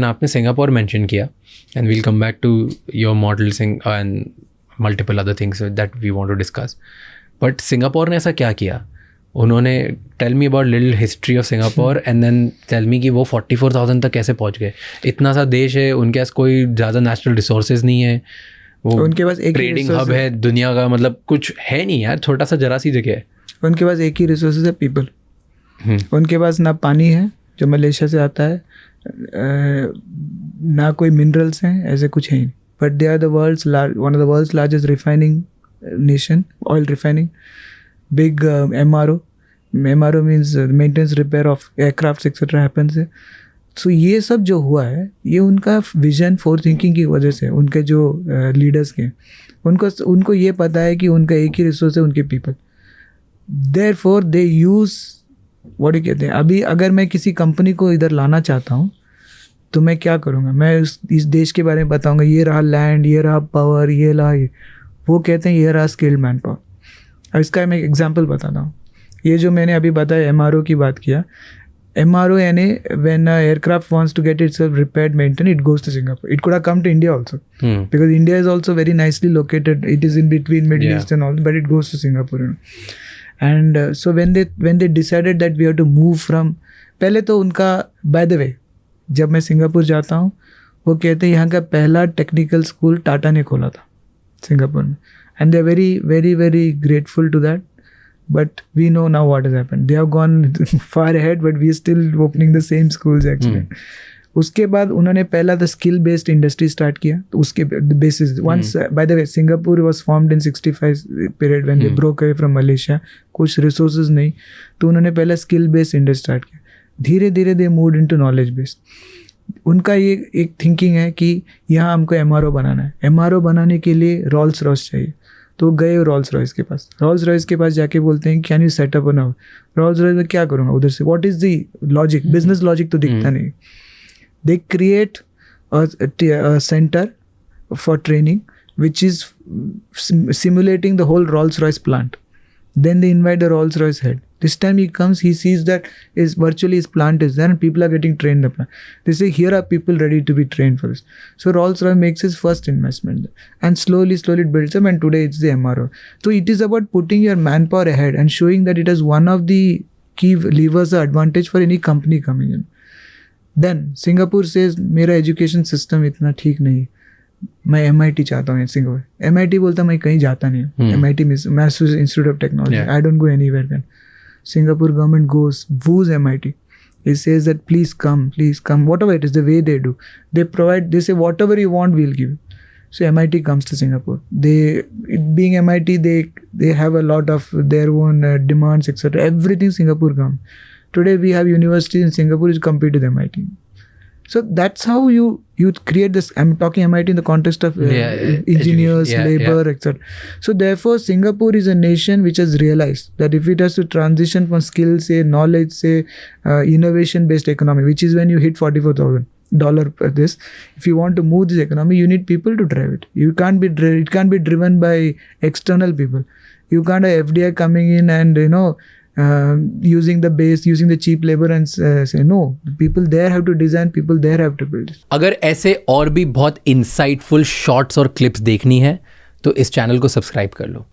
आपने Singapore mention किया and we'll come back to your model and multiple other things that we want to discuss, but Singapore ने ऐसा क्या किया? उन्होंने tell me about little history of Singapore and then tell me कि वो 44,000 तक कैसे पहुंच गए। इतना सा देश है, उनके पास कोई ज़्यादा नेचुरल रिसोर्सेज नहीं है, वो उनके पास एक ट्रेडिंग हब है दुनिया का, मतलब कुछ है नहीं यार, छोटा सा जरा सी जगह है। उनके पास एक ही रिसोर्सेज है, पीपल। उनके पास ना पानी है जो मलेशिया से आता है, ना कोई मिनरल्स हैं, ऐसे कुछ है ही नहीं। But they are one of the world's largest refining nation, oil refining, big MRO means maintenance repair of aircraft etcetera happens है। सो ये सब जो हुआ है ये उनका विजन फॉर थिंकिंग की वजह से, उनके जो लीडर्स के, उनको ये पता है कि उनका एक ही रिसोर्स है, उनके people. Therefore they use what कहते हैं। अभी अगर मैं किसी कंपनी को इधर लाना चाहता हूँ तो मैं क्या करूँगा? मैं इस देश के बारे में बताऊँगा, ये रहा लैंड, ये रहा पावर, ये रहा ये। वो कहते हैं ये रहा स्किल्ड मैन पावर। अब इसका मैं एक एग्जांपल बताता हूँ। ये जो मैंने अभी बताया MRO की बात किया, MRO यानी when an aircraft wants to get itself repaired, maintained, it goes to Singapore. It could have come to India also, because India is also very nicely located. It is in between Middle East and all, but it goes to Singapore. You know? And so when they decided that we have to move from, पहले तो उनका, by the way, जब मैं Singapore जाता हूँ वो कहते हैं यहाँ का पहला टेक्निकल स्कूल टाटा ने खोला था सिंगापुर में, and they are very very very grateful to that. But we know now what has happened. They have gone far ahead, but we are still opening the same schools actually. उसके बाद उन्होंने पहला तो skill based industry start किया, तो उसके basis once, by the way, Singapore was formed in 65 period when they broke away from Malaysia. कुछ resources नहीं, तो उन्होंने पहला स्किल बेस्ड इंडस्ट्री स्टार्ट किया। धीरे धीरे they moved into knowledge based. उनका ये एक थिंकिंग है कि यहाँ हमको MRO बनाना है। MRO बनाने के लिए रॉल्स रॉयस चाहिए, तो गए रॉल्स रॉयस के पास। रॉल्स रॉयस के पास जाके बोलते हैं can you setup now? Rolls Royce में क्या करूँगा उधर से? What is the logic? Business logic तो दिखता नहीं। They create a center for training which is simulating the whole Rolls-Royce plant. Then they invite the Rolls-Royce head. This time he comes, he sees that virtually his plant is there and people are getting trained. They say here are people ready to be trained for this. So Rolls-Royce makes his first investment and slowly it builds up, and today it's the MRO. So it is about putting your manpower ahead and showing that it is one of the key levers or advantage for any company coming in. Then Singapore says मेरा education system इतना ठीक नहीं, मैं MIT चाहता हूँ Singapore. MIT बोलता मैं कहीं जाता नहीं हूँ। MIT Massachusetts Institute of Technology, I don't go anywhere. Then Singapore government woos MIT. It says that please come, whatever it is, the way they do, they say whatever you want we'll give. So MIT comes to Singapore. Being MIT, they have a lot of their own demands, etc. Everything Singapore comes. Today we have universities in Singapore which compete with MIT. So that's how you create this. I'm talking MIT in the context of engineers, labor, etc. So therefore Singapore is a nation which has realized that if it has to transition from skills, say knowledge, say innovation based economy, which is when you hit $44,000 per this, if you want to move this economy, you need people to drive it. It can't be driven by external people. You can't have FDI coming in and using the cheap labor and say no. People there have to design, people there have to build. अगर ऐसे और भी बहुत insightful shorts और clips देखनी है तो इस चैनल को सब्सक्राइब कर लो।